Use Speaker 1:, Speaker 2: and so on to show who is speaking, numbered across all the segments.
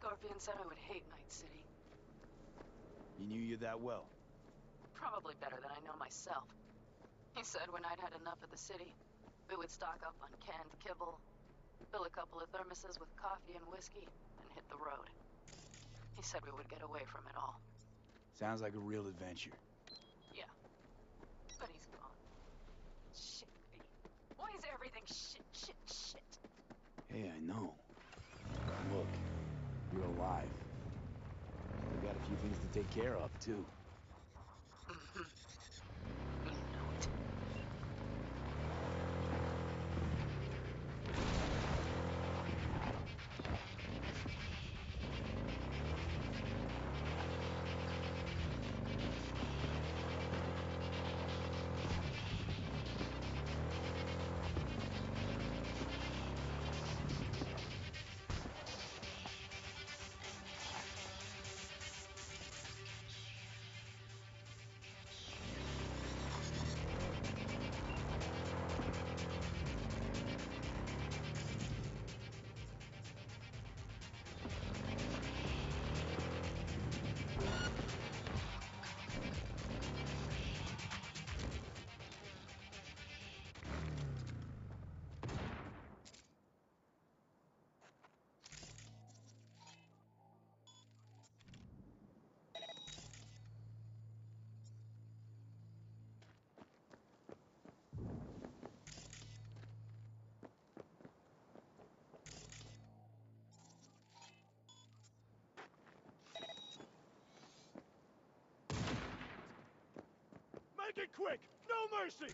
Speaker 1: Scorpion said I would hate Night City.
Speaker 2: He knew you that well?
Speaker 1: Probably better than I know myself. He said when I'd had enough of the city, we would stock up on canned kibble, fill a couple of thermoses with coffee and whiskey, and hit the road. He said we would get away from it all.
Speaker 2: Sounds like a real adventure.
Speaker 1: Yeah. But he's gone. Shit, V. Why is everything shit?
Speaker 2: Hey, I know. Look, you're alive. We got a few things to take care of, too.
Speaker 1: Mm-hmm. You know it.
Speaker 3: Make it quick! No mercy!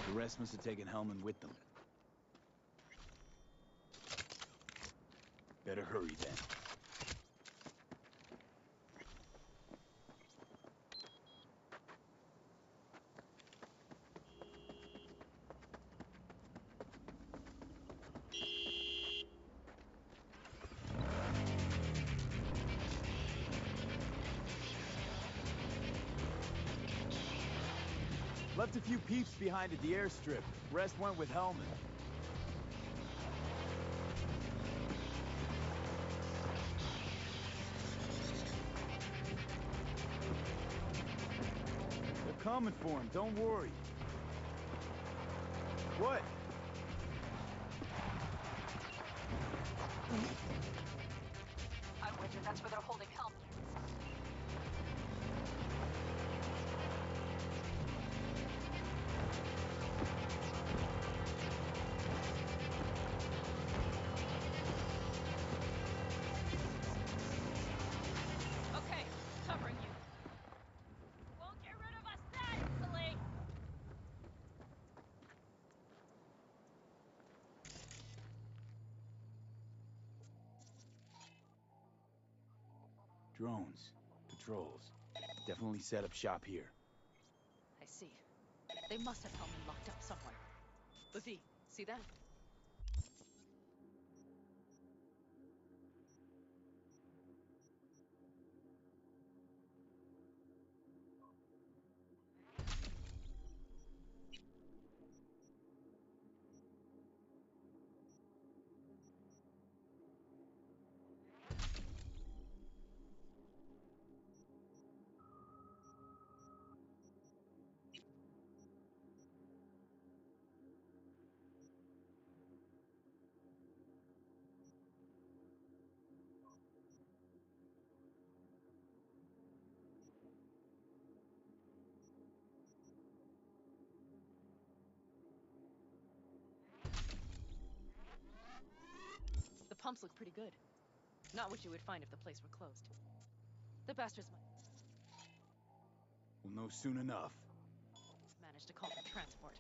Speaker 2: The rest must have taken Hellman with them. Better hurry then. Left a few peeps behind at the airstrip. Rest went with Hellman. They're coming for him, don't worry. What?
Speaker 1: I wager that's where they're holding Helm. Okay, covering you. Won't get rid of us that easily!
Speaker 2: Drones. Patrols. Definitely set up shop here.
Speaker 1: I see. They must have Hellman locked up somewhere. But V, see that? good. Not what you would find if the place were closed. The bastards might
Speaker 2: We'll know soon enough.
Speaker 1: manage to call for transport.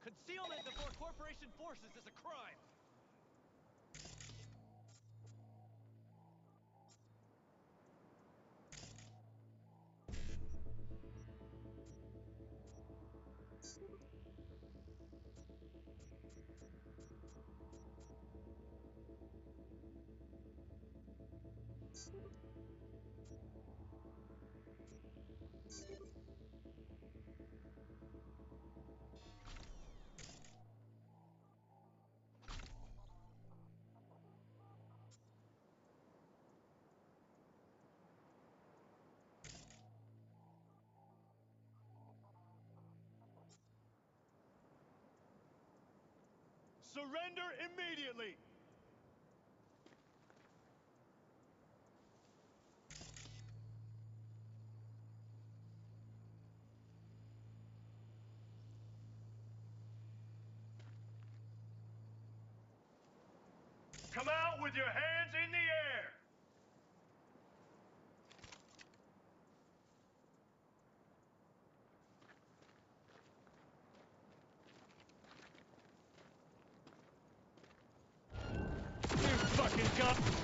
Speaker 3: Concealment before corporation forces is a crime. Surrender immediately! Come out with your hands in the air! You fucking cunt!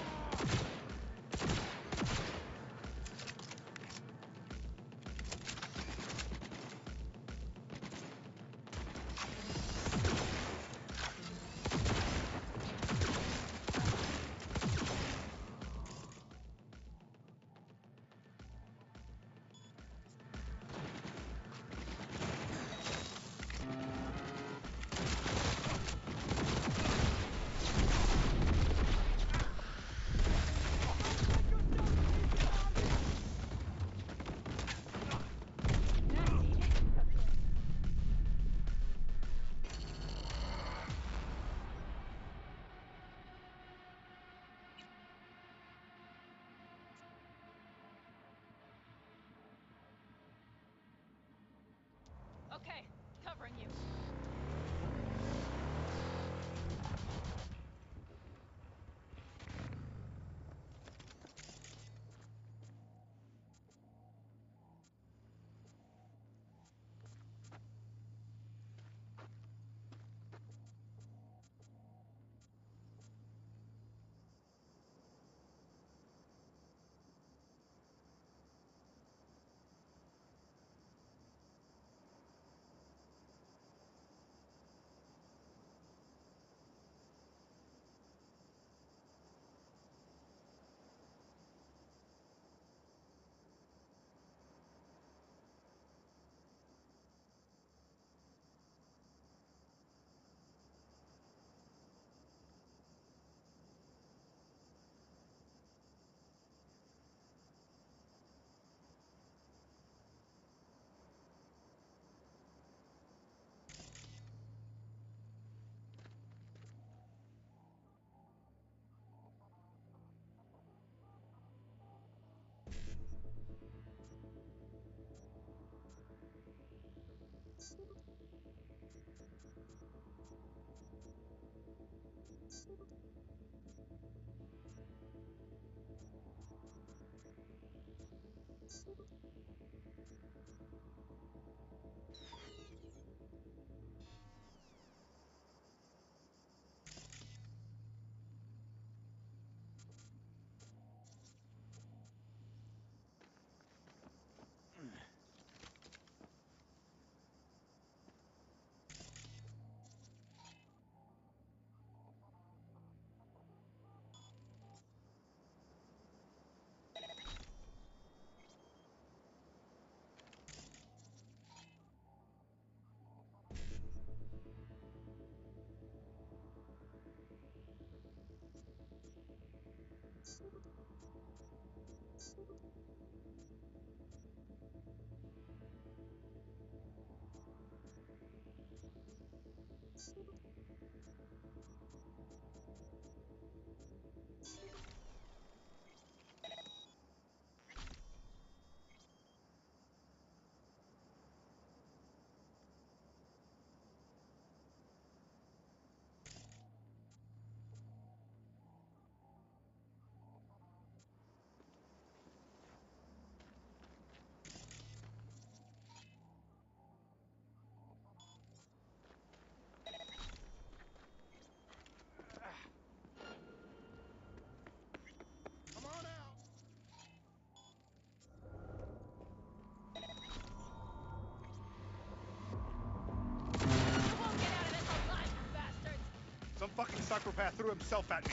Speaker 3: psychopath threw himself at me.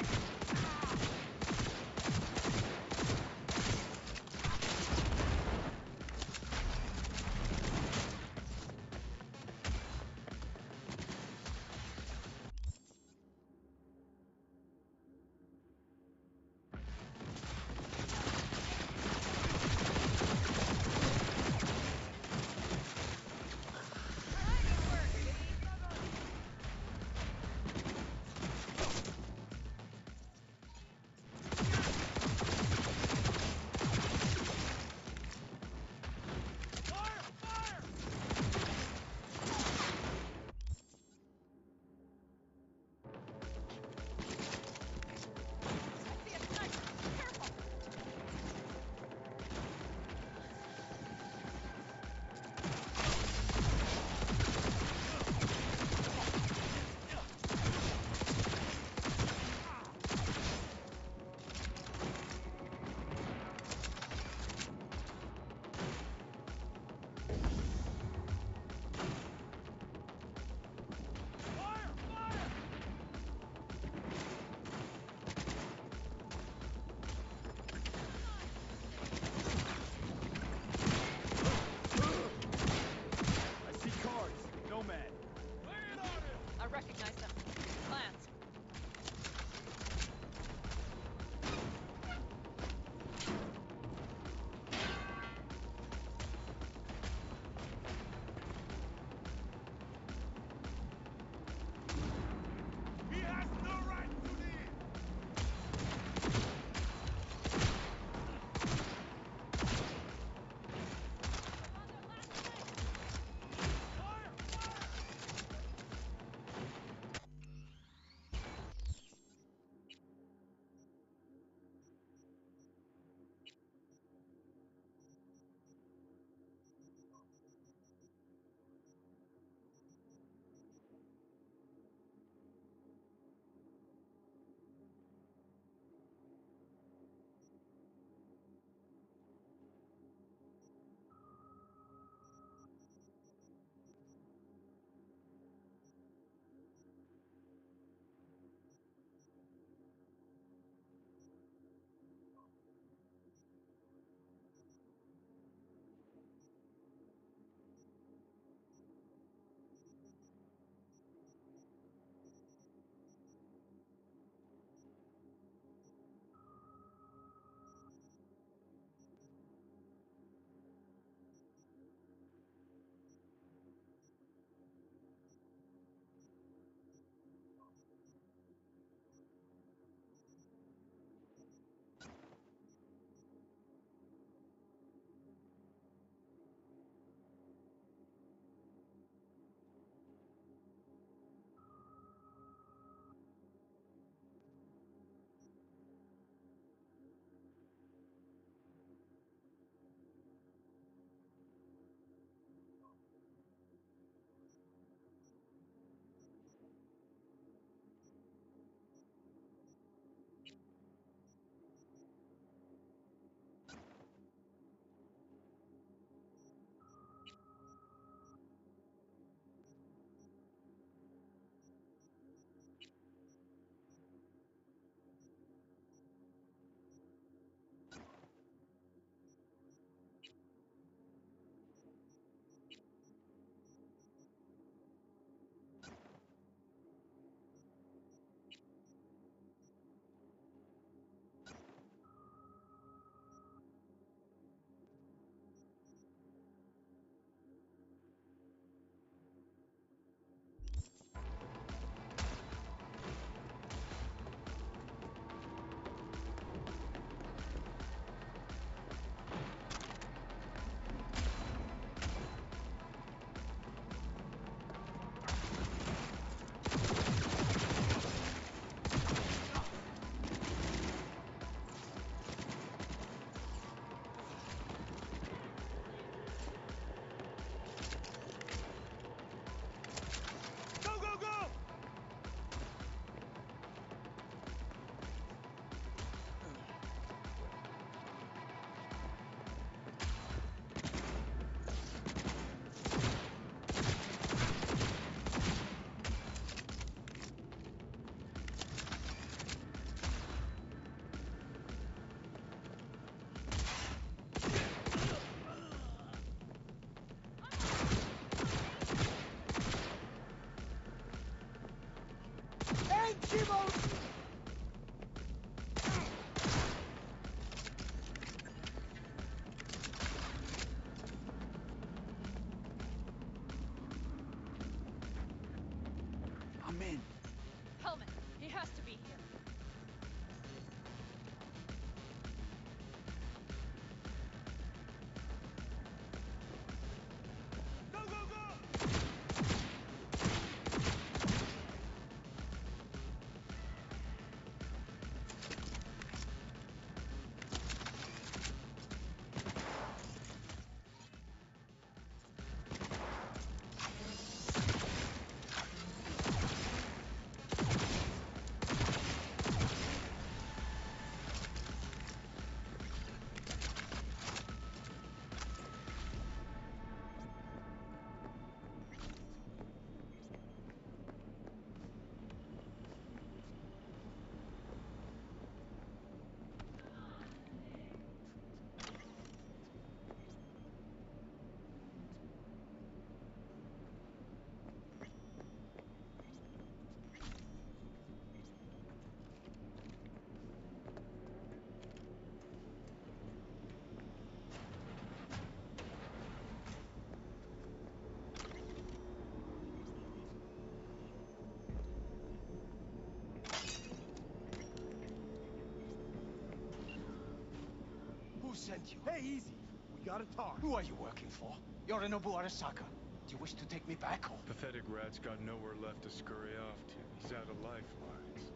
Speaker 4: sent you?
Speaker 2: Hey, easy. We gotta talk.
Speaker 4: Who are you working for? Yorinobu Arasaka. Do you wish to take me back home?
Speaker 5: Pathetic rat's got nowhere left to scurry off to. He's out of lifelines.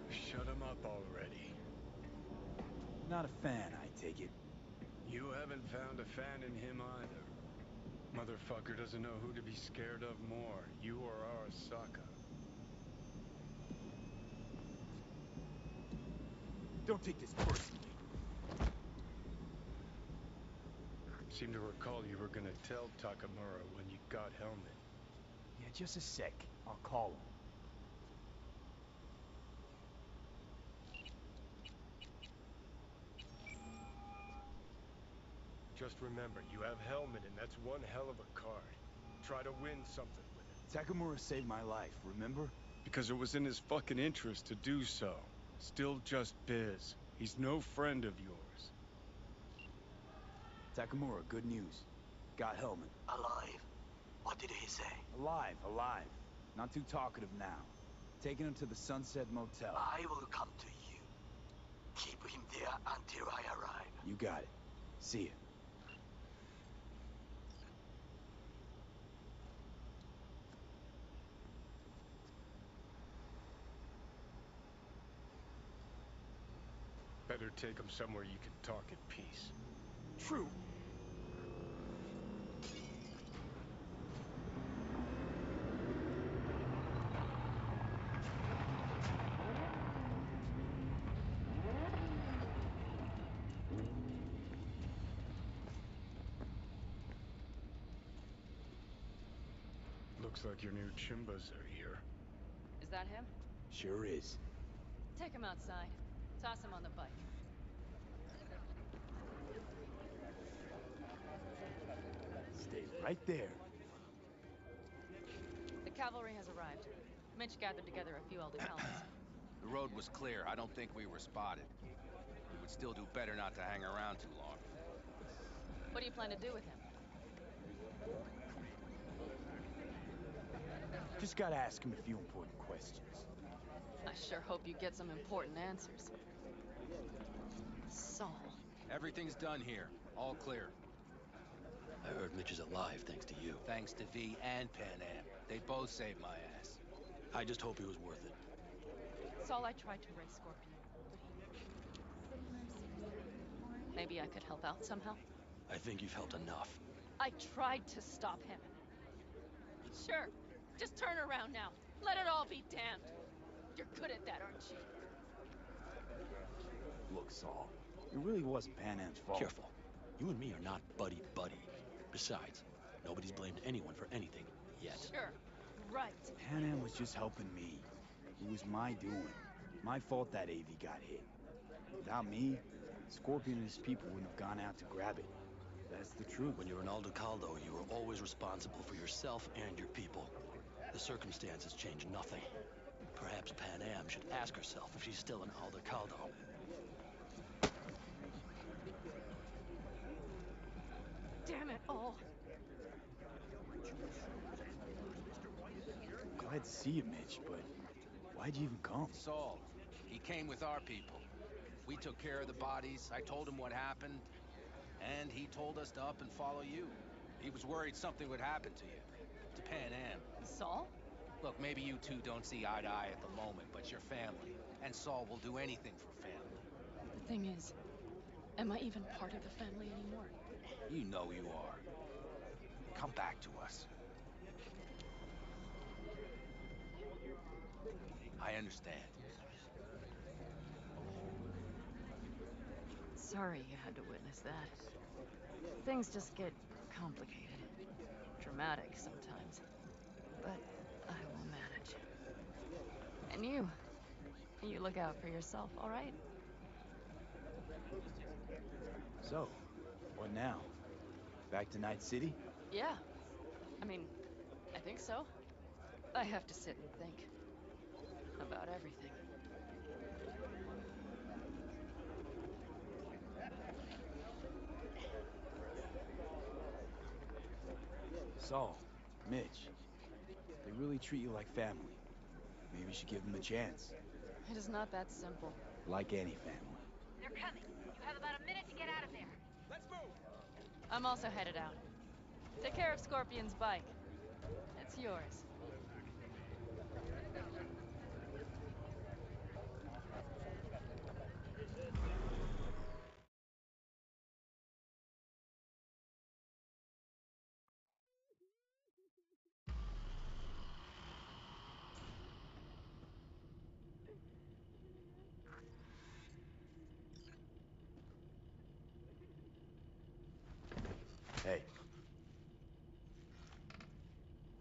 Speaker 5: Shut him up already.
Speaker 2: Not a fan, I take it.
Speaker 5: You haven't found a fan in him either. Motherfucker doesn't know who to be scared of more, you or Arasaka.
Speaker 2: Don't take this personally.
Speaker 5: Seem to recall you were gonna tell Takamura when you got Helmet.
Speaker 2: Yeah, just a sec. I'll call him.
Speaker 5: Just remember, you have Helmet and that's one hell of a card. Try to win something with it.
Speaker 2: Takamura saved my life, remember?
Speaker 5: Because it was in his fucking interest to do so. Still just biz. He's no friend of yours.
Speaker 2: Takamura, good news. Got Hellman.
Speaker 4: Alive. What did he say?
Speaker 2: Alive. Not too talkative now. Taking him to the Sunset Motel.
Speaker 4: I will come to you. Keep him there until I arrive.
Speaker 2: You got it. See ya.
Speaker 5: Better take him somewhere you can talk in peace.
Speaker 2: True.
Speaker 5: Looks like your new Chimbas are here.
Speaker 1: Is that him?
Speaker 2: Sure is.
Speaker 1: Take him outside. Toss him on the bike.
Speaker 2: Stay right there.
Speaker 1: The cavalry has arrived. Mitch gathered together a few Aldecaldos.
Speaker 6: The road was clear. I don't think we were spotted. We would still do better not to hang around too long.
Speaker 1: What do you plan to do with him?
Speaker 2: Just gotta ask him a few important questions.
Speaker 1: I sure hope you get some important answers. Saul.
Speaker 6: Everything's done here. All clear.
Speaker 7: I heard Mitch is alive thanks to you.
Speaker 6: Thanks to V and Pan Am. They both saved my ass.
Speaker 7: I just hope he was worth it.
Speaker 1: Saul, I tried to raise Scorpion, but he... Maybe I could help out somehow?
Speaker 7: I think you've helped enough.
Speaker 1: I tried to stop him. Sure. Just turn around now. Let it all be damned. You're good at that, aren't you?
Speaker 2: Look, Saul, it really wasn't Pan Am's fault.
Speaker 7: Careful. You and me are not buddy-buddy. Besides, nobody's blamed anyone for anything yet.
Speaker 1: Sure. Right.
Speaker 2: Pan Am was just helping me. It was my doing. My fault that AV got hit. Without me, Scorpion and his people wouldn't have gone out to grab it. That's the truth.
Speaker 7: When you're an Aldecaldo, you are always responsible for yourself and your people. The circumstances change nothing. Perhaps Pan Am should ask herself if she's still an Aldecaldo.
Speaker 1: Damn it all.
Speaker 2: Glad to see you, Mitch, but why'd you even come?
Speaker 6: Saul, he came with our people. We took care of the bodies. I told him what happened. And he told us to up and follow you. He was worried something would happen to you. To Pan Am.
Speaker 1: Saul?
Speaker 6: Look, maybe you two don't see eye to eye at the moment, but you're family. And Saul will do anything for family.
Speaker 1: The thing is, am I even part of the family anymore?
Speaker 6: You know you are. Come back to us. I understand.
Speaker 1: Sorry you had to witness that. Things just get complicated. Dramatic sometimes. But I will manage. And you look out for yourself, all right?
Speaker 2: So, what now? Back to Night City?
Speaker 1: Yeah. I mean, I think so. I have to sit and think. About everything.
Speaker 2: Saul, Mitch, they really treat you like family. Maybe you should give them a chance.
Speaker 1: It is not that simple.
Speaker 2: Like any family.
Speaker 8: They're coming. You have about a minute to get out of there. I'm also headed out. Take care of Scorpion's bike. It's yours.
Speaker 2: Hey,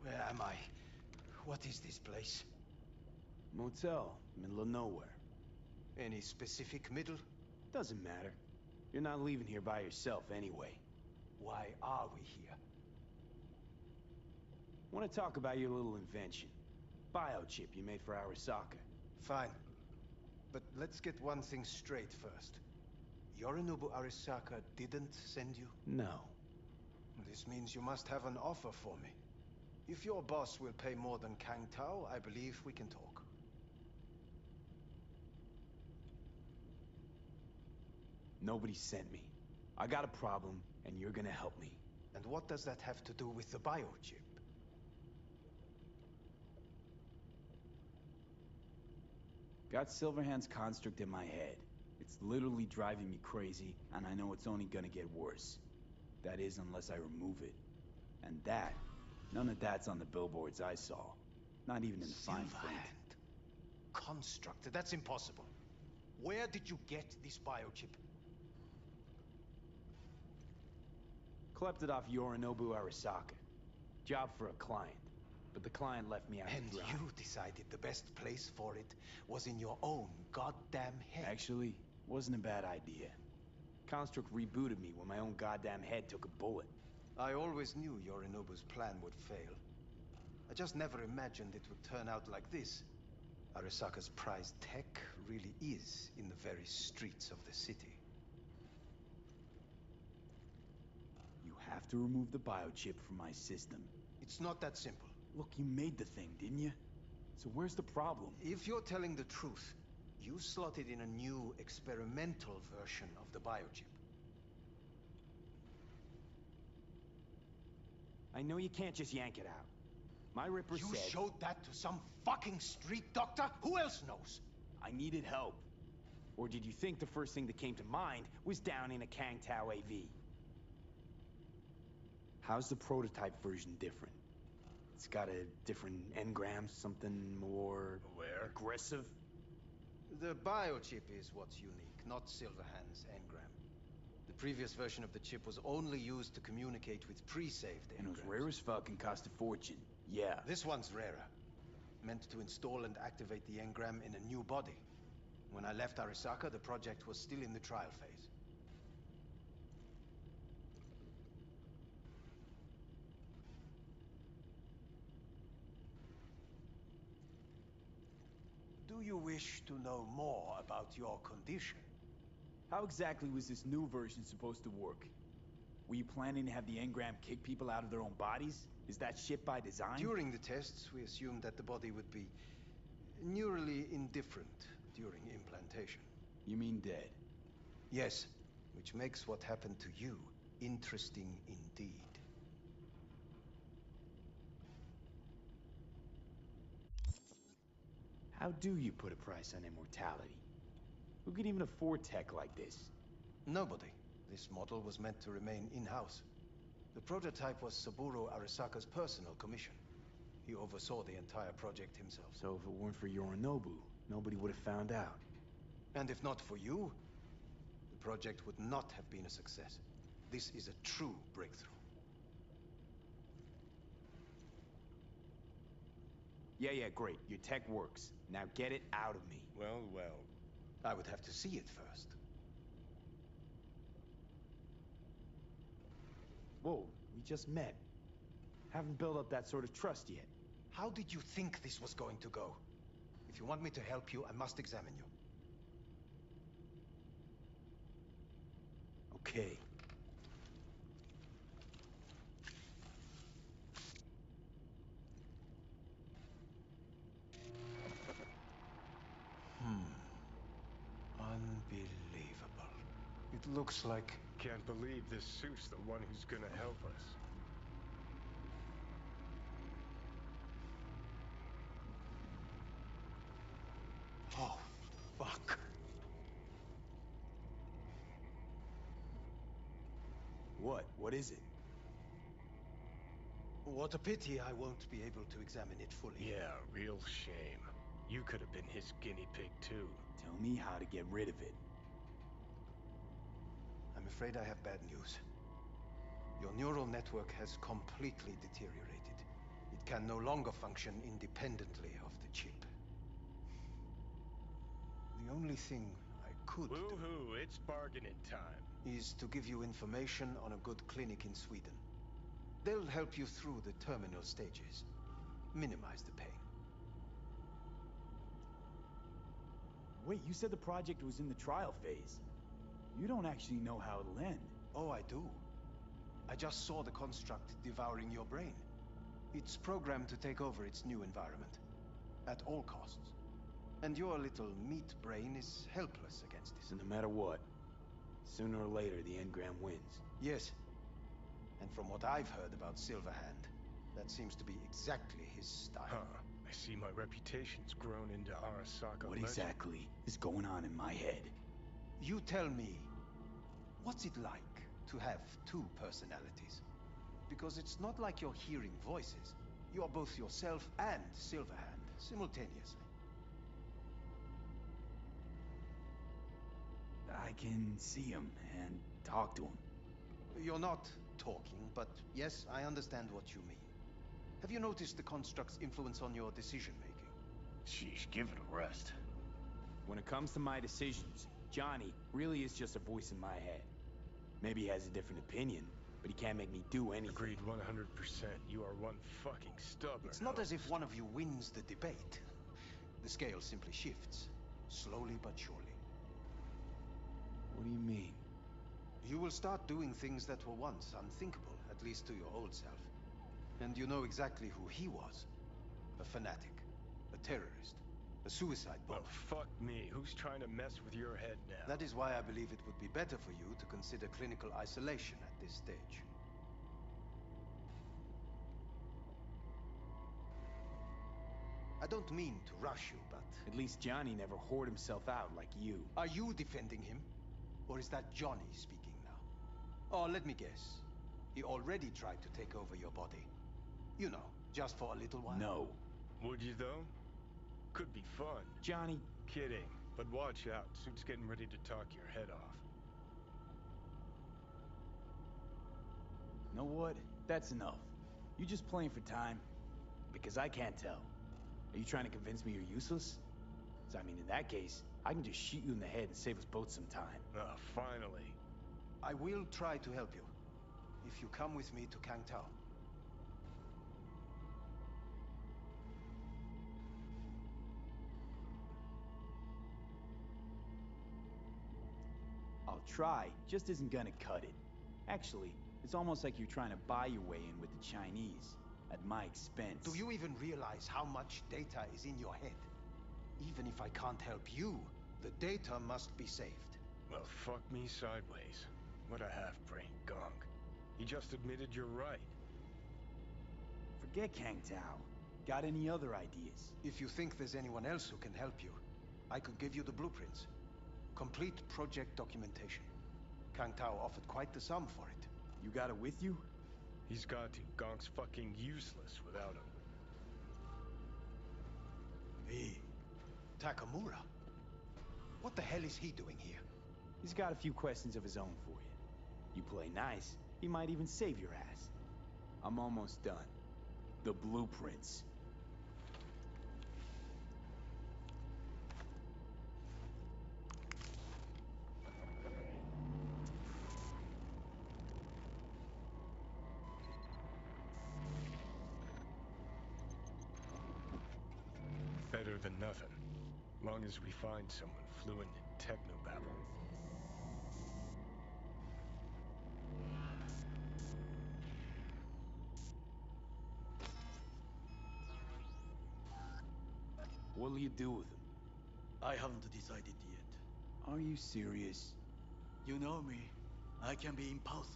Speaker 9: Where am I? What is this place?
Speaker 2: motel, middle of nowhere.
Speaker 9: Any specific middle?
Speaker 2: Doesn't matter. You're not leaving here by yourself anyway.
Speaker 9: Why are we here?
Speaker 2: Want to talk about your little invention. Biochip you made for Arasaka.
Speaker 9: Fine. But let's get one thing straight first. Yorinobu Arasaka didn't send you?
Speaker 2: No.
Speaker 9: This means you must have an offer for me. If your boss will pay more than Kang Tao, I believe we can talk.
Speaker 2: Nobody sent me. I got a problem, and you're gonna help me.
Speaker 9: And what does that have to do with the biochip?
Speaker 2: Got Silverhand's construct in my head. It's literally driving me crazy, and I know it's only gonna get worse. That is, unless I remove it. And that, none of that's on the billboards I saw. Not even in the fine print.
Speaker 9: Silverhand. Construct. That's impossible. Where did you get this biochip?
Speaker 2: Klept it off Yorinobu Arasaka. Job for a client. But the client left me out
Speaker 9: And
Speaker 2: to dry.
Speaker 9: you decided the best place for it was in your own goddamn head.
Speaker 2: Actually, wasn't a bad idea. Construct rebooted me when my own goddamn head took a bullet.
Speaker 9: I always knew Yorinobu's plan would fail. I just never imagined it would turn out like this. Arasaka's prized tech really is in the very streets of the city.
Speaker 2: You have to remove the biochip from my system.
Speaker 9: It's not that simple.
Speaker 2: Look, you made the thing, didn't you? So where's the problem?
Speaker 9: If you're telling the truth, you slotted in a new experimental version of the biochip.
Speaker 2: I know you can't just yank it out. My Ripper
Speaker 9: You
Speaker 2: said...
Speaker 9: showed that to some fucking street doctor? Who else knows?
Speaker 2: I needed help. Or did you think the first thing that came to mind was down in a Kang Tao AV? How's the prototype version different? It's got a different engram, something more...
Speaker 3: Aware?
Speaker 2: aggressive?
Speaker 9: The biochip is what's unique, not Silverhand's engram. The previous version of the chip was only used to communicate with pre-saved engrams.
Speaker 2: And it was rare as fuck and cost a fortune. Yeah.
Speaker 9: This one's rarer. Meant to install and activate the engram in a new body. When I left Arasaka, the project was still in the trial phase. Do you wish to know more about your condition?
Speaker 2: How exactly was this new version supposed to work? Were you planning to have the engram kick people out of their own bodies? Is that shit by design?
Speaker 9: During the tests, we assumed that the body would be neurally indifferent during implantation.
Speaker 2: You mean dead?
Speaker 9: Yes, which makes what happened to you interesting indeed.
Speaker 2: How do you put a price on immortality? Who could even afford tech like this?
Speaker 9: Nobody. This model was meant to remain in-house. The prototype was Saburo Arasaka's personal commission. He oversaw the entire project himself.
Speaker 2: So if it weren't for Yorinobu, nobody would have found out.
Speaker 9: And if not for you, the project would not have been a success. This is a true breakthrough.
Speaker 2: Yeah, great. Your tech works. Now get it out of me.
Speaker 3: Well, well.
Speaker 9: I would have to see it first.
Speaker 2: Whoa, we just met. Haven't built up that sort of trust yet.
Speaker 9: How did you think this was going to go? If you want me to help you, I must examine you.
Speaker 2: Okay.
Speaker 9: Unbelievable. It looks like
Speaker 5: Can't believe this suit's the one who's gonna help us.
Speaker 9: Oh, fuck.
Speaker 2: What? What is it?
Speaker 9: What a pity I won't be able to examine it fully.
Speaker 5: Yeah, real shame. You could have been his guinea pig too.
Speaker 2: Tell me how to get rid of it.
Speaker 9: I'm afraid I have bad news. Your neural network has completely deteriorated. It can no longer function independently of the chip. The only thing I could
Speaker 5: Woohoo, it's bargaining time.
Speaker 9: is to give you information on a good clinic in Sweden. They'll help you through the terminal stages. Minimize the pain.
Speaker 2: Wait, you said the project was in the trial phase. You don't actually know how it'll end.
Speaker 9: Oh, I do. I just saw the construct devouring your brain. It's programmed to take over its new environment. At all costs. And your little meat brain is helpless against this.
Speaker 2: So no matter what, sooner or later the engram wins.
Speaker 9: Yes. And from what I've heard about Silverhand, that seems to be exactly his style.
Speaker 5: Huh. I see my reputation's grown into Arasaka
Speaker 2: What
Speaker 5: legend.
Speaker 2: exactly is going on in my head?
Speaker 9: You tell me, what's it like to have two personalities? Because it's not like you're hearing voices. You are both yourself and Silverhand simultaneously.
Speaker 2: I can see him and talk to him.
Speaker 9: You're not talking, but yes, I understand what you mean. Have you noticed the construct's influence on your decision-making?
Speaker 3: Sheesh, give it a rest.
Speaker 2: When it comes to my decisions, Johnny really is just a voice in my head. Maybe he has a different opinion, but he can't make me do anything.
Speaker 5: Agreed 100%. You are one fucking stubborn.
Speaker 9: It's not as if one of you wins the debate. The scale simply shifts, slowly but surely.
Speaker 2: What do you mean?
Speaker 9: You will start doing things that were once unthinkable, at least to your old self. And you know exactly who he was. A fanatic, a terrorist, a suicide bomber.
Speaker 5: Well, fuck me. Who's trying to mess with your head now?
Speaker 9: That is why I believe it would be better for you to consider clinical isolation at this stage. I don't mean to rush you, but...
Speaker 2: At least Johnny never whored himself out like you.
Speaker 9: Are you defending him? Or is that Johnny speaking now? Oh, let me guess. He already tried to take over your body. You know, just for a little while.
Speaker 2: No.
Speaker 5: Would you, though? Could be fun.
Speaker 2: Johnny...
Speaker 5: Kidding. But watch out. Suit's getting ready to talk your head off.
Speaker 2: You know what? That's enough. You just playing for time? Because I can't tell. Are you trying to convince me you're useless? So, I mean, in that case, I can just shoot you in the head and save us both some time.
Speaker 5: Ah, finally.
Speaker 9: I will try to help you. If you come with me to Kang Tao.
Speaker 2: I'll try, just isn't gonna cut it. Actually, it's almost like you're trying to buy your way in with the Chinese, at my expense.
Speaker 9: Do you even realize how much data is in your head? Even if I can't help you, the data must be saved.
Speaker 5: Well, fuck me sideways. What a half-brain gunk. He just admitted you're right.
Speaker 2: Forget Kang Tao. Got any other ideas?
Speaker 9: If you think there's anyone else who can help you, I could give you the blueprints. Complete project documentation. Kang Tao offered quite the sum for it.
Speaker 2: You got it with you?
Speaker 5: He's got to. Gonk's fucking useless without him.
Speaker 9: Hey, Takamura. What the hell is he doing here?
Speaker 2: He's got a few questions of his own for you. You play nice, he might even save your ass. I'm almost done. The blueprints.
Speaker 5: Better than nothing. Long as we find someone fluent in technobabble.
Speaker 2: What'll you do with him?
Speaker 7: I haven't decided yet.
Speaker 2: Are you serious?
Speaker 7: You know me.
Speaker 4: I can be impulsive.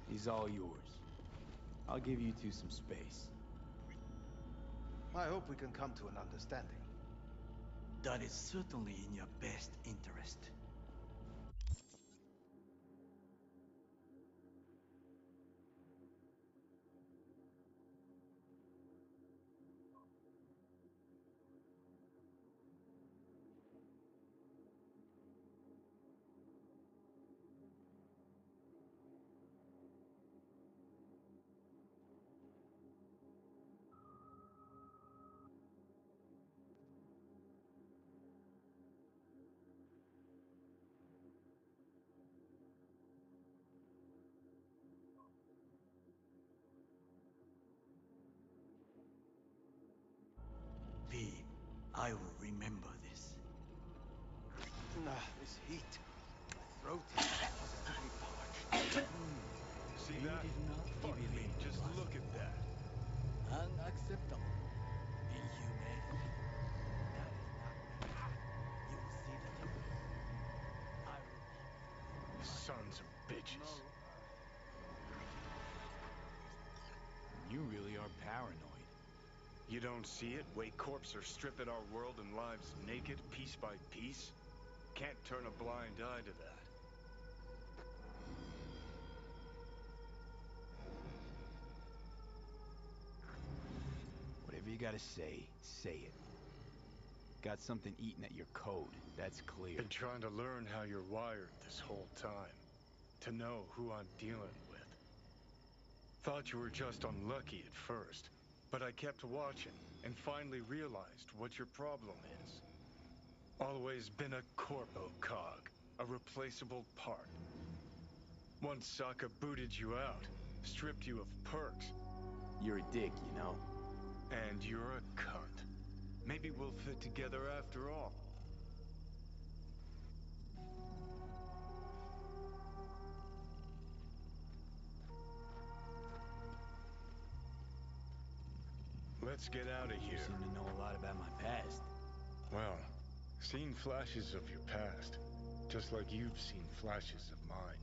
Speaker 2: He's all yours. I'll give you two some space.
Speaker 9: I hope we can come to an understanding.
Speaker 4: That is certainly in your best interest. V, I will remember this.
Speaker 9: This heat. My throat is positively parched.
Speaker 5: See that? Fuck me, just look at that.
Speaker 4: Unacceptable. Inhumane. That is not me. You will see that of me. I will...
Speaker 5: Sons of bitches.
Speaker 2: You really are paranoid.
Speaker 5: You don't see it? Way corps are stripping our world and lives naked, piece by piece? Can't turn a blind eye to that.
Speaker 2: Whatever you gotta say it. Got something eating at your code, that's clear.
Speaker 5: Been trying to learn how you're wired this whole time. To know who I'm dealing with. Thought you were just unlucky at first. But I kept watching, and finally realized what your problem is. Always been a corpo cog, a replaceable part. Once Sokka booted you out, stripped you of perks.
Speaker 2: You're a dick, you know.
Speaker 5: And you're a cunt. Maybe we'll fit together after all. Let's get out of
Speaker 2: You
Speaker 5: here.
Speaker 2: seem to know a lot about my past.
Speaker 5: Well, seen flashes of your past, just like you've seen flashes of mine.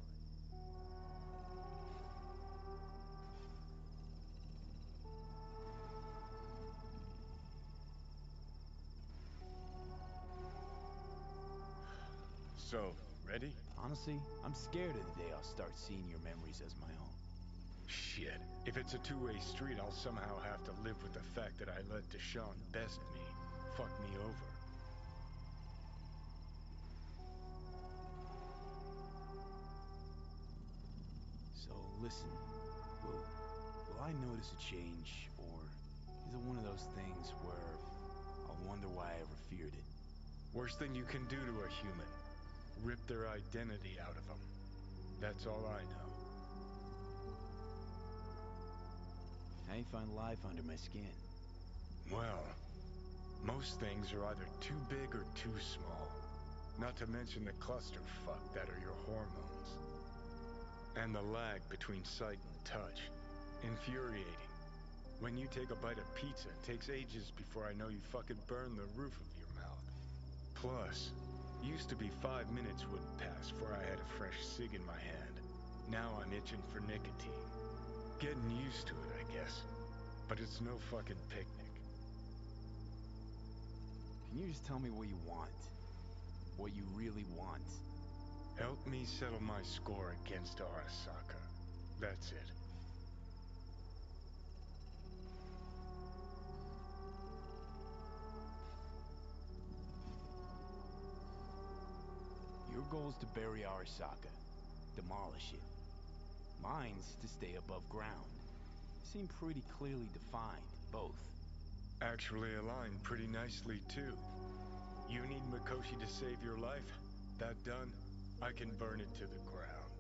Speaker 5: So, ready?
Speaker 2: Honestly, I'm scared of the day I'll start seeing your memories as my own.
Speaker 5: Shit. If it's a two-way street, I'll somehow have to live with the fact that I let Deshaun best me, fuck me over.
Speaker 2: So listen, will I notice a change, or is it one of those things where I'll wonder why I ever feared it?
Speaker 5: Worst thing you can do to a human. Rip their identity out of them. That's all I know.
Speaker 2: How you find life under my skin?
Speaker 5: Well, most things are either too big or too small. Not to mention the clusterfuck that are your hormones. And the lag between sight and touch. Infuriating. When you take a bite of pizza, it takes ages before I know you fucking burn the roof of your mouth. Plus, used to be 5 minutes wouldn't pass before I had a fresh cig in my hand. Now I'm itching for nicotine. Getting used to it, I guess. But it's no fucking picnic.
Speaker 2: Can you just tell me what you want? What you really want?
Speaker 5: Help me settle my score against Arasaka. That's it.
Speaker 2: Your goal's to bury Arasaka. Demolish it. Mine's to stay above ground. Seem pretty clearly defined, both.
Speaker 5: Actually aligned pretty nicely, too. You need Mikoshi to save your life? That done, I can burn it to the ground.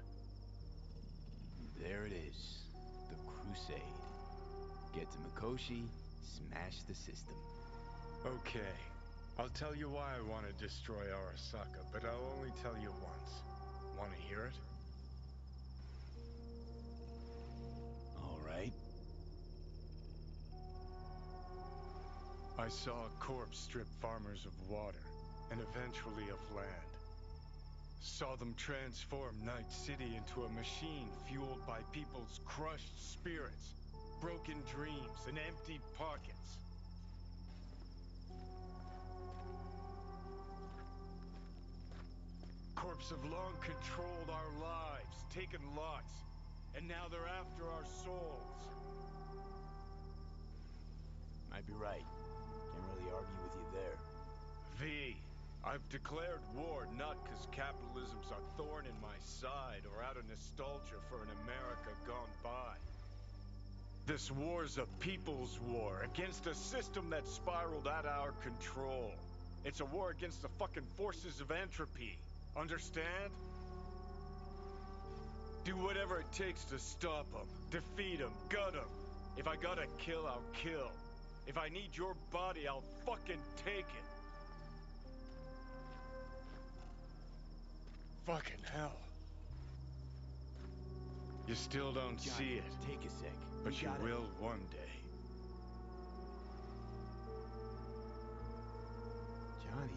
Speaker 2: There it is. The Crusade. Get to Mikoshi, smash the system.
Speaker 5: Okay. I'll tell you why I want to destroy Arasaka, but I'll only tell you once. Want to hear it?
Speaker 2: All right.
Speaker 5: I saw a corpse strip farmers of water, and eventually of land. Saw them transform Night City into a machine fueled by people's crushed spirits, broken dreams, and empty pockets. Corps have long controlled our lives, taken lots, and now they're after our souls.
Speaker 2: Might be right. Can't really argue with you there.
Speaker 5: V, I've declared war not because capitalism's a thorn in my side or out of nostalgia for an America gone by. This war's a people's war against a system that spiraled out of our control. It's a war against the fucking forces of entropy. Understand? Do whatever it takes to stop them, defeat them, gut them. If I gotta kill, I'll kill. If I need your body, I'll fucking take it. Fucking hell. You still don't
Speaker 2: Johnny,
Speaker 5: see it,
Speaker 2: take a sec.
Speaker 5: but you
Speaker 2: got it.
Speaker 5: will one day.
Speaker 2: Johnny.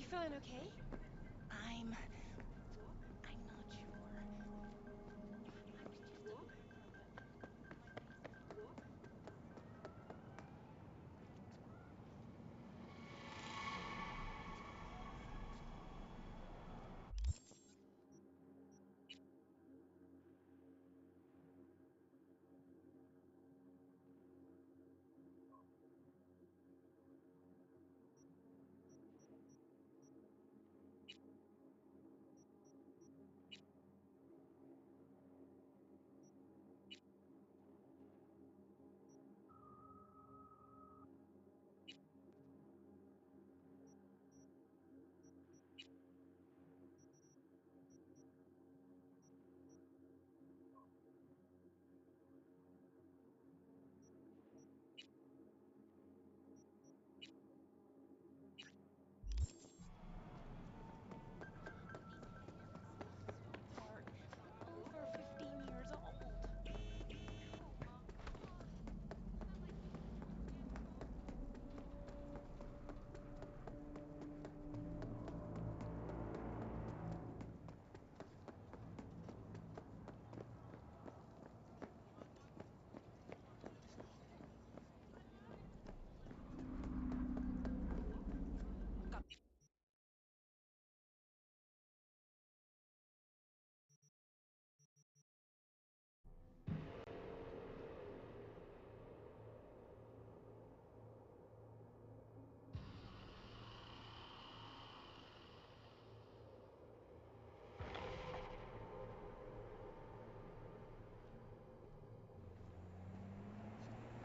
Speaker 10: feeling okay? I'm not sure. I was just a worker, but sweetheart, we're over 15 years old.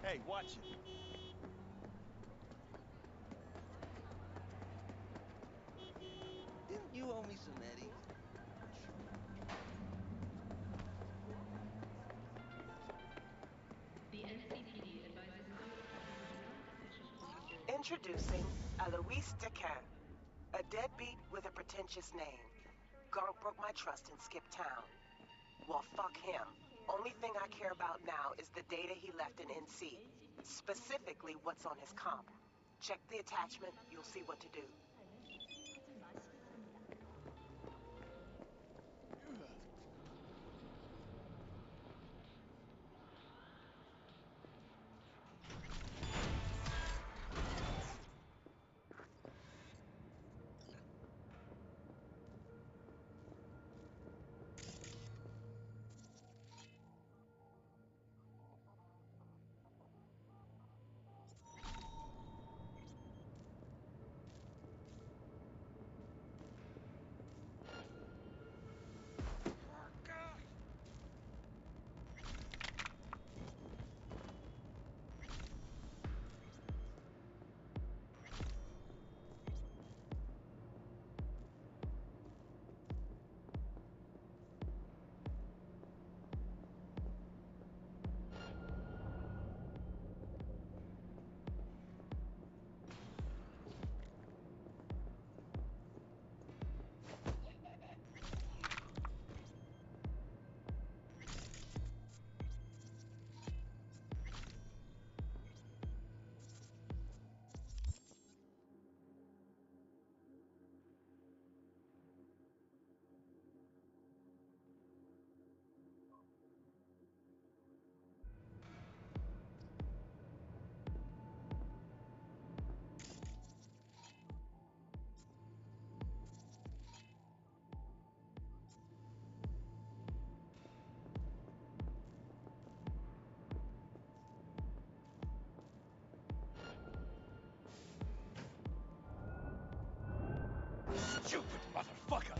Speaker 3: Hey, watch it.
Speaker 11: Didn't you owe me some eddies?
Speaker 12: Introducing Alois Decan, a deadbeat with a pretentious name. Gunk broke my trust and skipped town. Well, fuck him. Only thing I care about now is the data he left in NC. Specifically, what's on his comp. Check the attachment, you'll see what to do.
Speaker 6: Stupid motherfucker!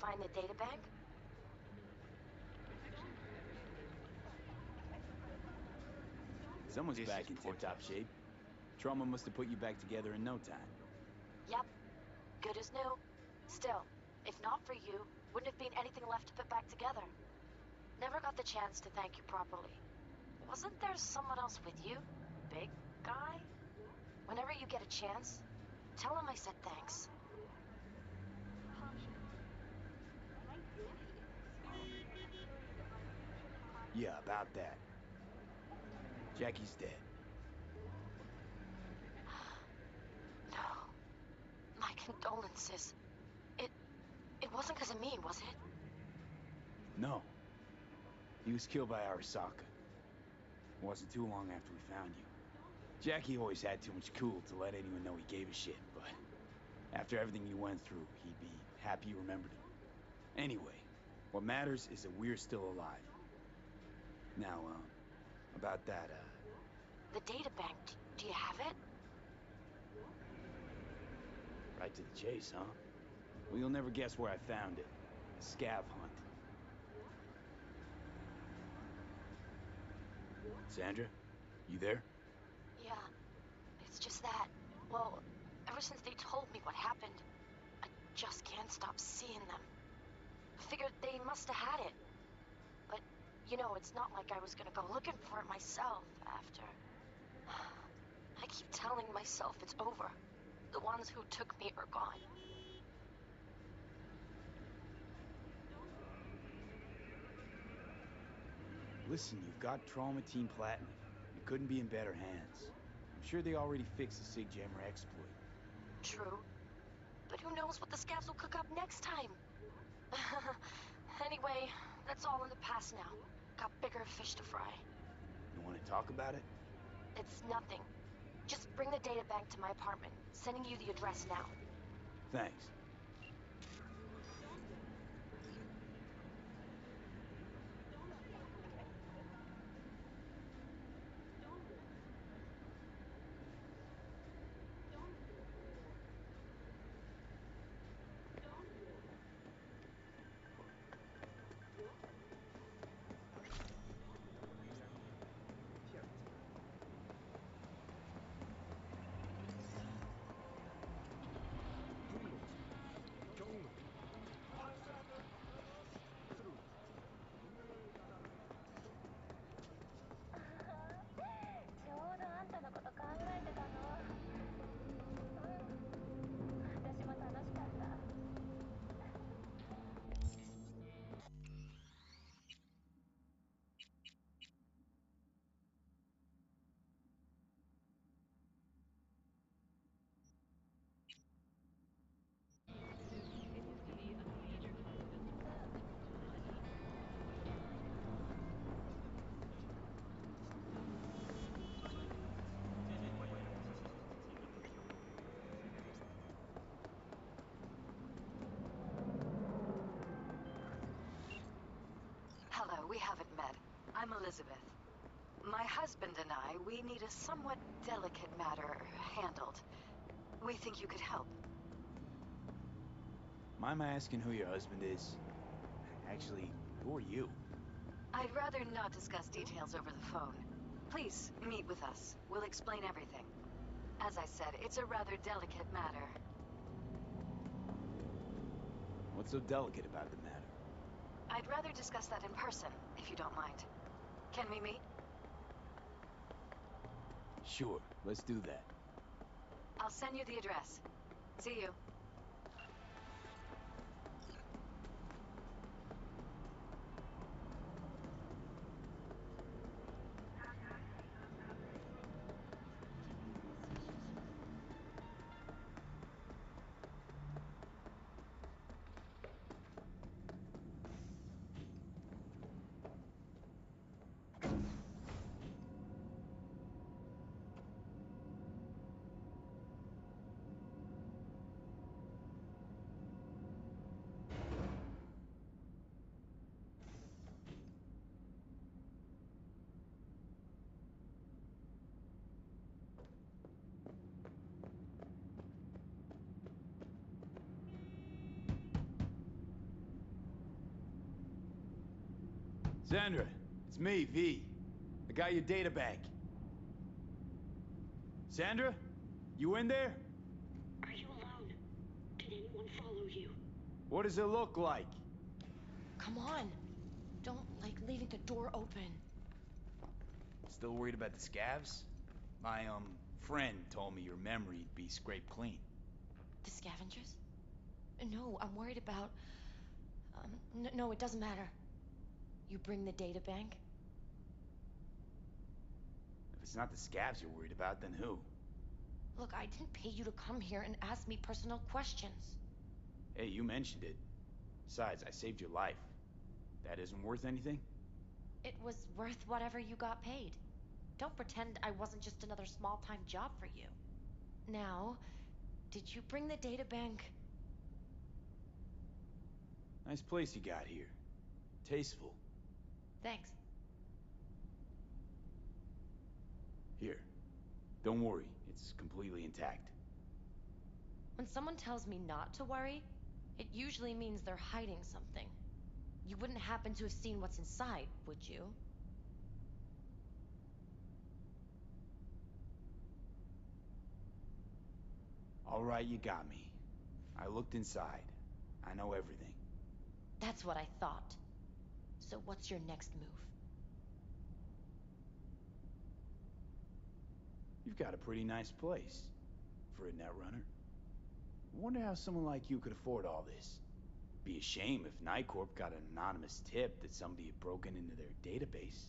Speaker 11: find the databank?
Speaker 2: Someone's back in tip-top shape. Trauma must have put you back together in no time.
Speaker 11: Yep. Good as new. Still, if not for you, wouldn't have been anything left to put back together. Never got the chance to thank you properly. Wasn't there someone else with you? Big guy? Whenever you get a chance, tell him I said thanks.
Speaker 2: Yeah, about that. Jackie's dead.
Speaker 11: No. My condolences. It wasn't because of me, was it?
Speaker 2: No. He was killed by Arasaka. It wasn't too long after we found you. Jackie always had too much cool to let anyone know he gave a shit, but after everything you went through, he'd be happy you remembered him. Anyway, what matters is that we're still alive. Now, about that,
Speaker 11: The databank, do you have it?
Speaker 2: right to the chase, huh? Well, you'll never guess where I found it. A scav hunt. Sandra, you there?
Speaker 11: Yeah. It's just that, well, ever since they told me what happened, I just can't stop seeing them. I figured they must have had it. But, you know, it's not like I was gonna go looking for it myself after. I keep telling myself it's over. The ones who took me are gone.
Speaker 2: Listen, you've got Trauma Team Platinum. You couldn't be in better hands. I'm sure they already fixed the Sig Jammer exploit.
Speaker 11: True. But who knows what the scavs will cook up next time? Anyway, that's all in the past now. Got bigger fish to fry.
Speaker 2: You want to talk about it?
Speaker 11: It's nothing. Just bring the databank to my apartment. Sending you the address now.
Speaker 2: Thanks.
Speaker 1: Hello, we haven't met. I'm Elizabeth. My husband and I, we need a somewhat delicate matter handled. We think you could help.
Speaker 2: Mind my asking who your husband is? Actually, who are you?
Speaker 1: I'd rather not discuss details over the phone. Please, meet with us. We'll explain everything. As I said, it's a rather delicate matter.
Speaker 2: What's so delicate about the matter?
Speaker 1: I'd rather discuss that in person, if you don't mind. Can we meet?
Speaker 2: Sure, let's do that.
Speaker 1: I'll send you the address. See you.
Speaker 2: Sandra, it's me, V. I got your data bank. Sandra? You in there?
Speaker 10: Are you alone? Did anyone follow you?
Speaker 2: What does it look like?
Speaker 11: Come on. Don't like leaving the door open.
Speaker 2: Still worried about the scavs? My, friend told me your memory'd be scraped clean.
Speaker 11: The scavengers? No, I'm worried about... no, it doesn't matter. You bring the data bank?
Speaker 2: If it's not the scavs you're worried about, then who?
Speaker 11: Look, I didn't pay you to come here and ask me personal questions.
Speaker 2: Hey, you mentioned it. Besides, I saved your life. That isn't worth anything?
Speaker 11: It was worth whatever you got paid. Don't pretend I wasn't just another small-time job for you. Now, did you bring the data bank?
Speaker 2: Nice place you got here. Tasteful.
Speaker 11: Thanks.
Speaker 2: Here. Don't worry, it's completely intact.
Speaker 11: When someone tells me not to worry, it usually means they're hiding something. You wouldn't happen to have seen what's inside, would you?
Speaker 2: All right, you got me. I looked inside. I know everything.
Speaker 11: That's what I thought. So what's your next move?
Speaker 2: You've got a pretty nice place for a netrunner. I wonder how someone like you could afford all this. Be a shame if NICORP got an anonymous tip that somebody had broken into their database.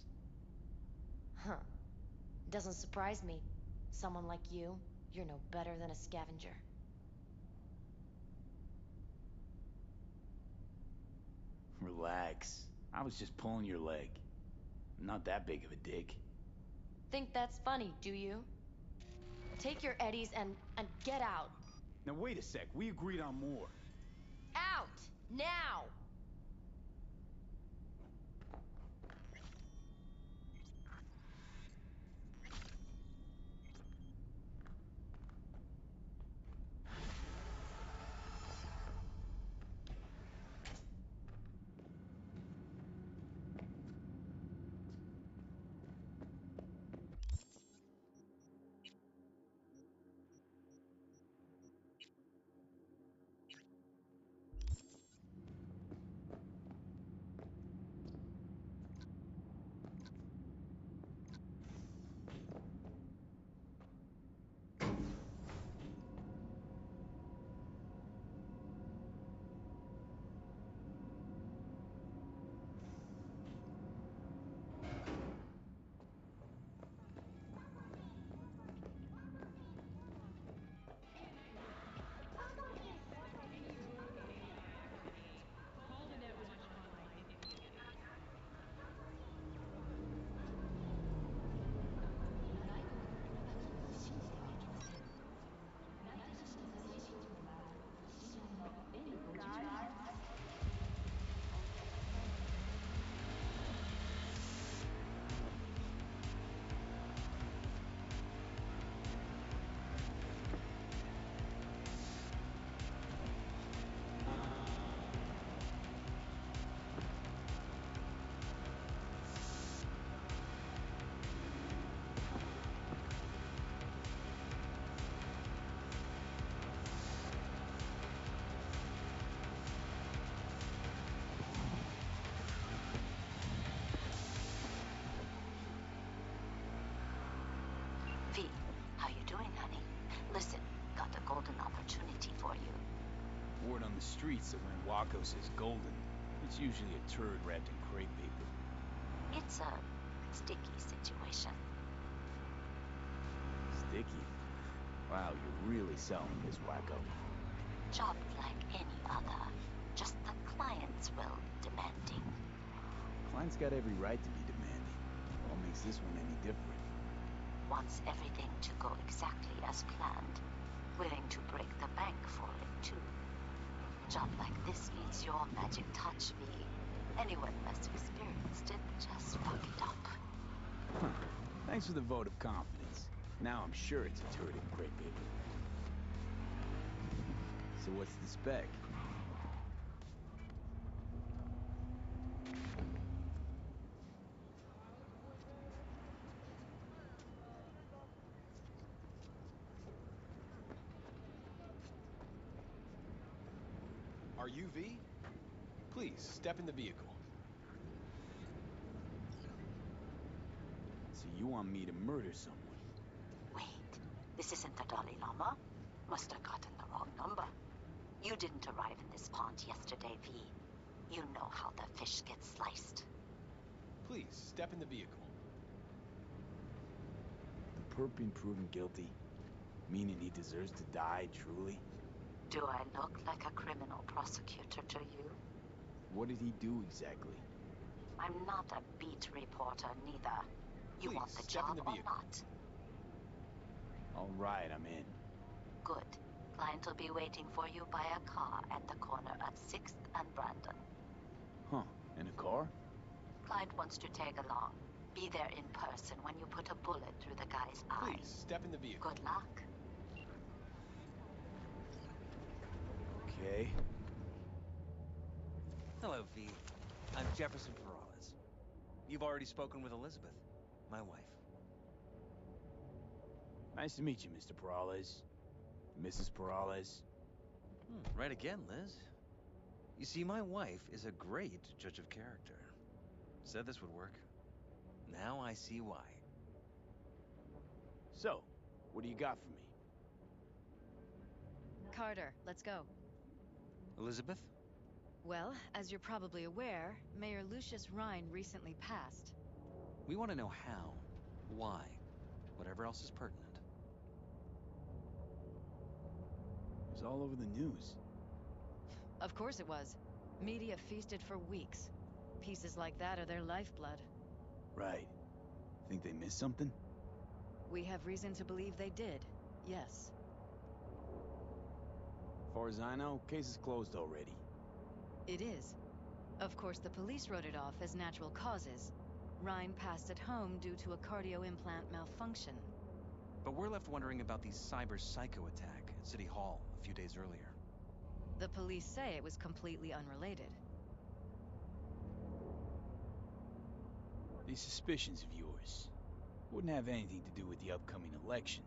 Speaker 11: Huh. Doesn't surprise me. Someone like you, you're no better than a scavenger.
Speaker 2: Relax. I was just pulling your leg. I'm not that big of a dick.
Speaker 11: Think that's funny, do you? Take your eddies and get out.
Speaker 2: Now wait a sec, we agreed on more.
Speaker 11: Out! Now!
Speaker 13: V, how you doing, honey? Listen, got a golden opportunity for you.
Speaker 2: Word on the streets that when Waco says golden, it's usually a turd wrapped in crepe paper.
Speaker 13: It's a sticky situation.
Speaker 2: Sticky? Wow, you're really selling this, Waco.
Speaker 13: Job like any other. Just the client's will demanding.
Speaker 2: Client's got every right to be demanding. What makes this one any different?
Speaker 13: Wants everything to go exactly as planned. Willing to break the bank for it, too. Job like this needs your magic touch, V. Anyone less experienced it, just fuck it up.
Speaker 2: Huh. Thanks for the vote of confidence. Now I'm sure it's a turd in crepe paper. So what's the spec?
Speaker 14: Are you V? Please, step in the vehicle.
Speaker 2: So you want me to murder someone?
Speaker 13: Wait, this isn't the Dalai Lama? Must have gotten the wrong number. You didn't arrive in this pond yesterday, V. You know how the fish get sliced.
Speaker 14: Please, step in the vehicle.
Speaker 2: The perp been proven guilty? Meaning he deserves to die, truly?
Speaker 13: Do I look like a criminal prosecutor to you?
Speaker 2: What did he do exactly?
Speaker 13: I'm not a beat reporter, neither. You
Speaker 14: Please,
Speaker 13: want the
Speaker 14: step in
Speaker 13: job
Speaker 14: the
Speaker 13: or
Speaker 14: vehicle.
Speaker 13: not?
Speaker 2: All right, I'm in.
Speaker 13: Good. Client will be waiting for you by a car at the corner of 6th and Brandon.
Speaker 2: Huh, in a car?
Speaker 13: Client wants to tag along. Be there in person when you put a bullet through the guy's eye.
Speaker 14: Please, step in the vehicle.
Speaker 13: Good luck.
Speaker 2: Okay.
Speaker 15: Hello, V. I'm Jefferson Peralez. You've already spoken with Elizabeth, my wife.
Speaker 2: Nice to meet you, Mr. Peralez. Mrs. Peralez.
Speaker 15: Right again, Liz. You see, my wife is a great judge of character. Said this would work. Now I see why.
Speaker 2: So, what do you got for me?
Speaker 8: Carter, let's go.
Speaker 15: Elizabeth?
Speaker 8: Well, as you're probably aware, Mayor Lucius Rhine recently passed.
Speaker 15: We want to know how, why, whatever else is pertinent.
Speaker 2: It was all over the news.
Speaker 8: Of course it was. Media feasted for weeks. Pieces like that are their lifeblood.
Speaker 2: Right. Think they missed something?
Speaker 8: We have reason to believe they did, yes.
Speaker 2: As far as I know, case is closed already.
Speaker 8: It is. Of course, the police wrote it off as natural causes. Rhine passed at home due to a cardio implant malfunction.
Speaker 15: But we're left wondering about the cyber psycho attack at City Hall a few days earlier.
Speaker 8: The police say it was completely unrelated.
Speaker 2: These suspicions of yours wouldn't have anything to do with the upcoming election,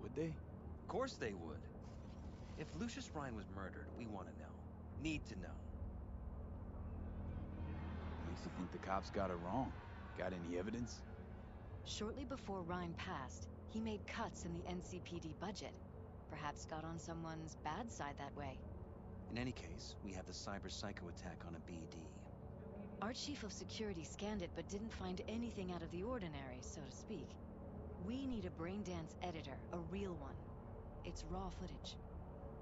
Speaker 2: would they?
Speaker 15: Of course they would. If Lucius Rhine was murdered, we want to know. Need to know.
Speaker 2: Makes you think the cops got it wrong. Got any evidence?
Speaker 8: Shortly before Rhine passed, he made cuts in the NCPD budget. Perhaps got on someone's bad side that way.
Speaker 15: In any case, we have the cyber psycho attack on a BD.
Speaker 8: Our chief of security scanned it but didn't find anything out of the ordinary, so to speak. We need a braindance editor, a real one. It's raw footage.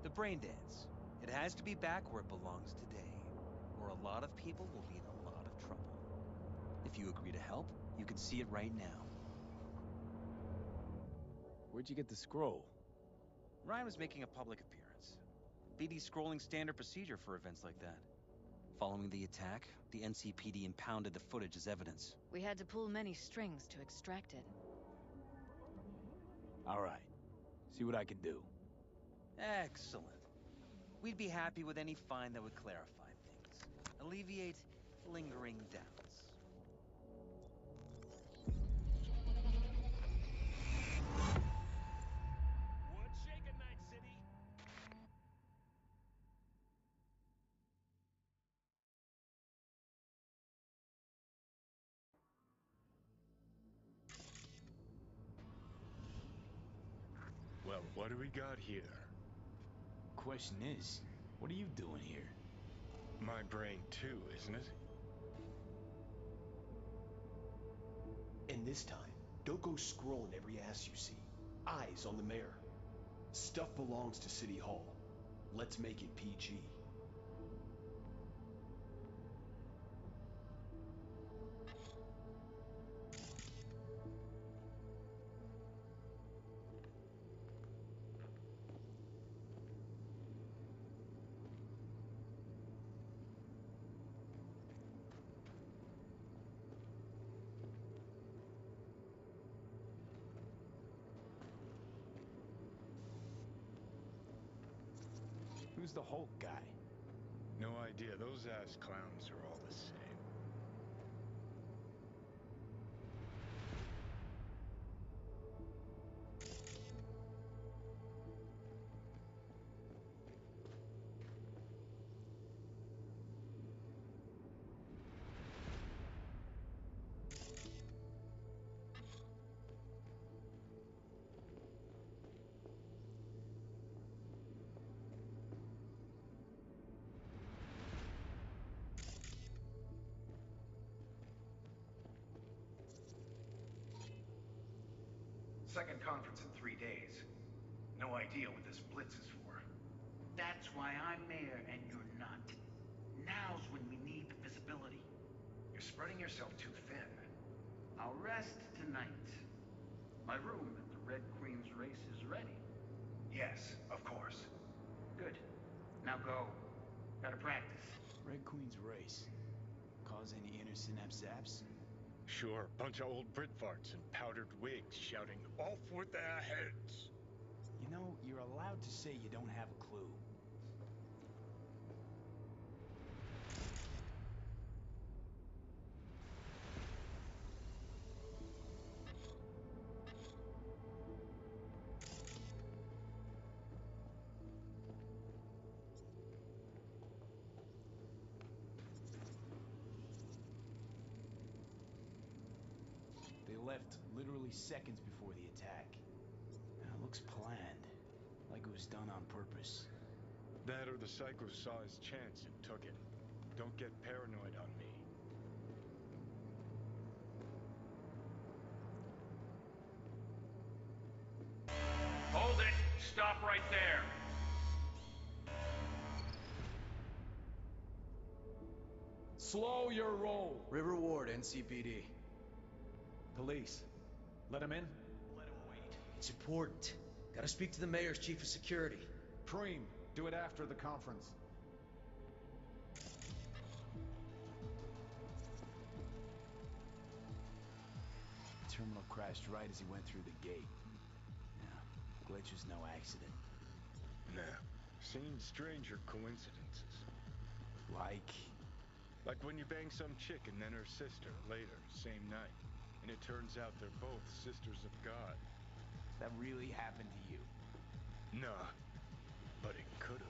Speaker 15: The brain dance. It has to be back where it belongs today, or a lot of people will be in a lot of trouble. If you agree to help, you can see it right now.
Speaker 2: Where'd you get the scroll?
Speaker 15: Ryan was making a public appearance. BD's scrolling standard procedure for events like that. Following the attack, the NCPD impounded the footage as evidence.
Speaker 8: We had to pull many strings to extract it.
Speaker 2: All right. See what I can do.
Speaker 15: Excellent. We'd be happy with any find that would clarify things. Alleviate lingering doubts.
Speaker 3: What's shaking, Night City?
Speaker 5: Well, what do we got here?
Speaker 2: Question is, what are you doing here?
Speaker 5: My brain too, isn't it?
Speaker 3: And this time, don't go scrolling every ass you see. Eyes on the mayor. Stuff belongs to City Hall. Let's make it PG.
Speaker 2: Who's the Hulk guy?
Speaker 5: No idea. Those ass clowns are all the same.
Speaker 16: Second conference in 3 days. No idea what this blitz is for.
Speaker 17: That's why I'm mayor and you're not. Now's when we need the visibility.
Speaker 16: You're spreading yourself too thin.
Speaker 17: I'll rest tonight. My room at the Red Queen's race is ready.
Speaker 16: Yes, of course.
Speaker 17: Good. Now go. Gotta practice.
Speaker 2: Red Queen's race. Cause any inner synapse zaps?
Speaker 5: Sure, bunch of old Brit farts in powdered wigs shouting, "Off with their heads!"
Speaker 2: You know, you're allowed to say you don't have a clue. They left literally seconds before the attack. And it looks planned, like it was done on purpose.
Speaker 5: That or the psycho saw his chance and took it. Don't get paranoid on me.
Speaker 17: Hold it! Stop right there!
Speaker 18: Slow your roll.
Speaker 19: River Ward, NCPD.
Speaker 18: Police. Let him in?
Speaker 19: Let him wait. It's important. Gotta speak to the mayor's chief of security.
Speaker 18: Preem, do it after the conference.
Speaker 2: The terminal crashed right as he went through the gate. Yeah, glitch was no accident.
Speaker 5: Nah, seen stranger coincidences. Like when you bang some chick and then her sister later, same night. And it turns out they're both sisters of God.
Speaker 2: That really happened to you?
Speaker 5: Nah, but it could've.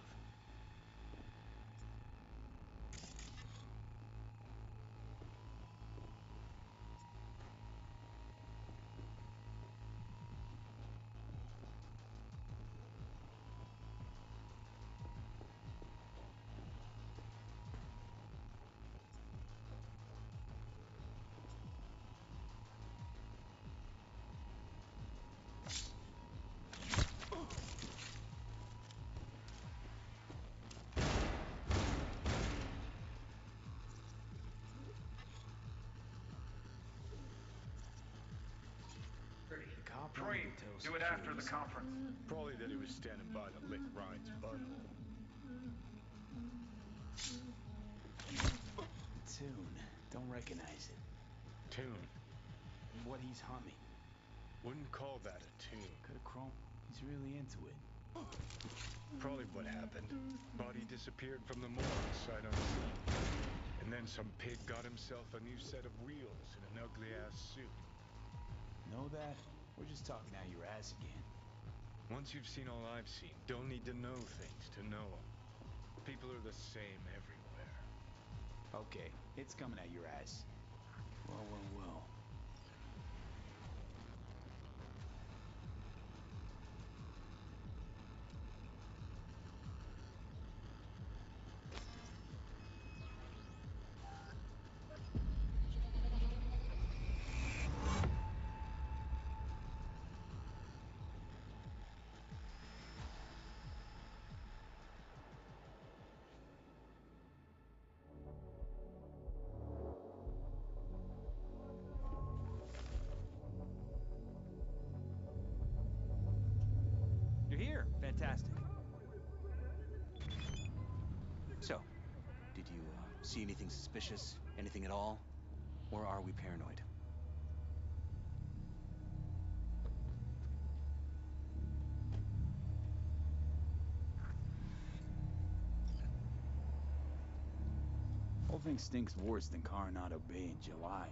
Speaker 16: Preem, do it after the conference.
Speaker 5: Probably that he was standing by to lick Ryan's butthole.
Speaker 2: Tune. Don't recognize it.
Speaker 5: Tune?
Speaker 2: What he's humming.
Speaker 5: Wouldn't call that a tune.
Speaker 2: Could've chrome. He's really into it.
Speaker 5: Probably what happened. Body disappeared from the morgue, sight unseen. And then some pig got himself a new set of wheels in an ugly-ass suit.
Speaker 2: Know that? We're just talking out your ass again.
Speaker 5: Once you've seen all I've seen, don't need to know things to know them. People are the same everywhere.
Speaker 2: Okay, it's coming at your ass. Well.
Speaker 15: You're here. Fantastic. So, did you see anything suspicious? Anything at all? Or are we paranoid?
Speaker 2: Whole thing stinks worse than Coronado Bay in July.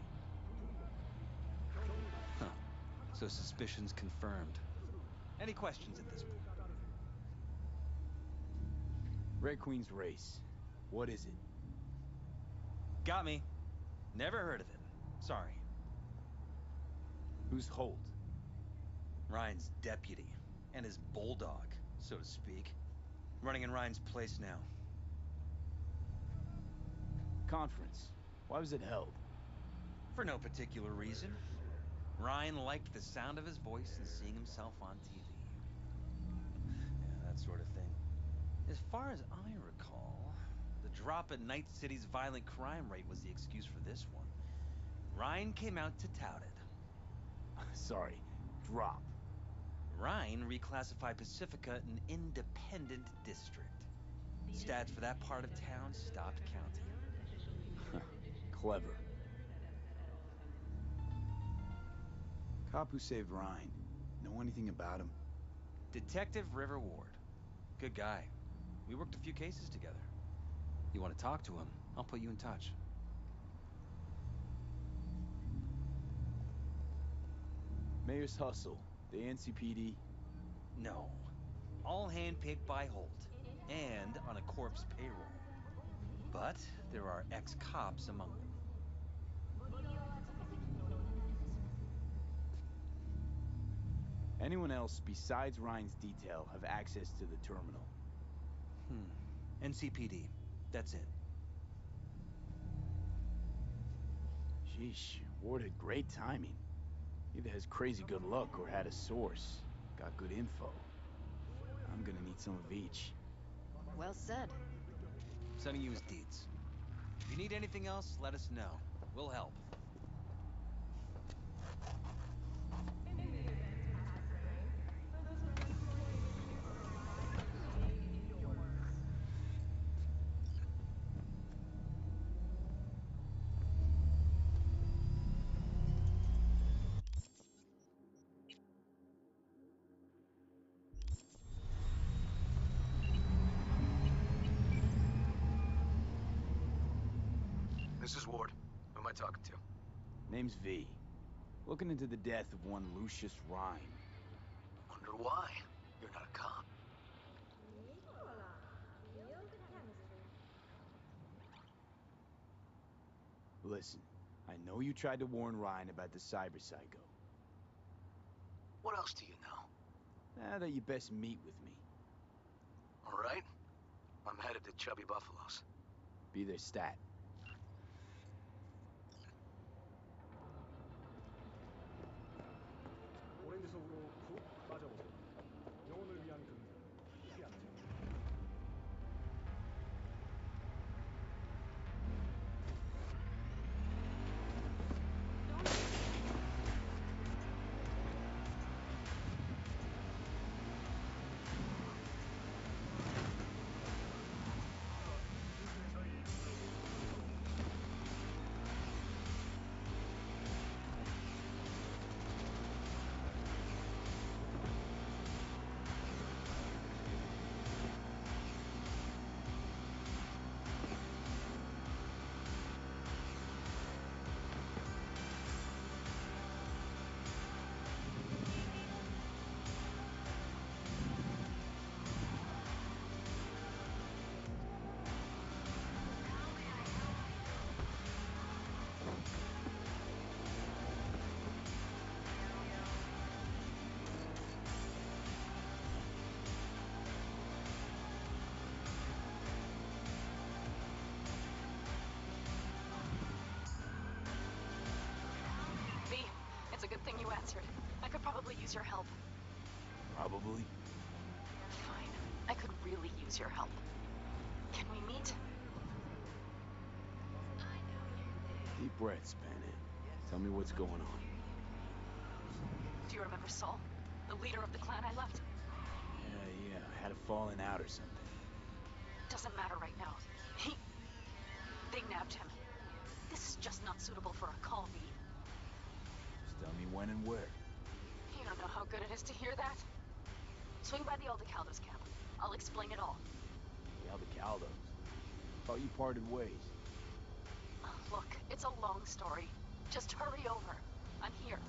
Speaker 15: Huh. So suspicions confirmed. Any questions at this point?
Speaker 2: Red Queen's race. What is it?
Speaker 15: Got me. Never heard of it. Sorry.
Speaker 2: Who's Holt?
Speaker 15: Ryan's deputy. And his bulldog, so to speak. Running in Ryan's place now.
Speaker 2: Conference. Why was it held?
Speaker 15: For no particular reason. Ryan liked the sound of his voice and seeing himself on TV. Yeah, that sort of thing. As far as I recall, the drop in Night City's violent crime rate was the excuse for this one. Ryan came out to tout it.
Speaker 2: Sorry, drop.
Speaker 15: Ryan reclassified Pacifica an independent district. Stats for that part of town stopped counting.
Speaker 2: Clever. Cop who saved Ryan. Know anything about him?
Speaker 15: Detective River Ward. Good guy. We worked a few cases together. You want to talk to him? I'll put you in touch.
Speaker 2: Mayor's Hustle. The NCPD?
Speaker 15: No. All handpicked by Holt. And on a corpse payroll. But there are ex-cops among them.
Speaker 2: Anyone else besides Ryan's detail have access to the terminal?
Speaker 15: NCPD. That's it.
Speaker 2: Sheesh, Ward had great timing. Either has crazy good luck or had a source. Got good info. I'm gonna need some of each.
Speaker 8: Well said.
Speaker 15: Sending you his deeds. If you need anything else, let us know. We'll help.
Speaker 20: This is Ward. Who am I talking to?
Speaker 2: Name's V. Looking into the death of one Lucius Rhyne.
Speaker 20: Wonder why? You're not a cop.
Speaker 2: Listen, I know you tried to warn Ryan about the cyber psycho.
Speaker 20: What else do you know?
Speaker 2: That you best meet with me.
Speaker 20: All right. I'm headed to Chubby Buffaloes.
Speaker 2: Be their stat.
Speaker 18: 오렌지속으로 푹 빠져보세요. 영혼을 위한 금전. 피하세요.
Speaker 1: It's a good thing you answered. I could probably use your help.
Speaker 2: Probably?
Speaker 1: Fine. I could really use your help. Can we meet?
Speaker 2: Deep breaths, Bennett. Tell me what's going on.
Speaker 1: Do you remember Saul? The leader of the clan I left?
Speaker 2: Yeah, had a falling out or something.
Speaker 1: Doesn't matter right now. They nabbed him. This is just not suitable for a call, V.
Speaker 2: Just tell me when and where.
Speaker 1: You don't know how good it is to hear that. Swing by the Aldecaldos camp. I'll explain it all.
Speaker 2: The Aldecaldos? Thought you parted ways.
Speaker 1: Look, it's a long story. Just hurry over. I'm here.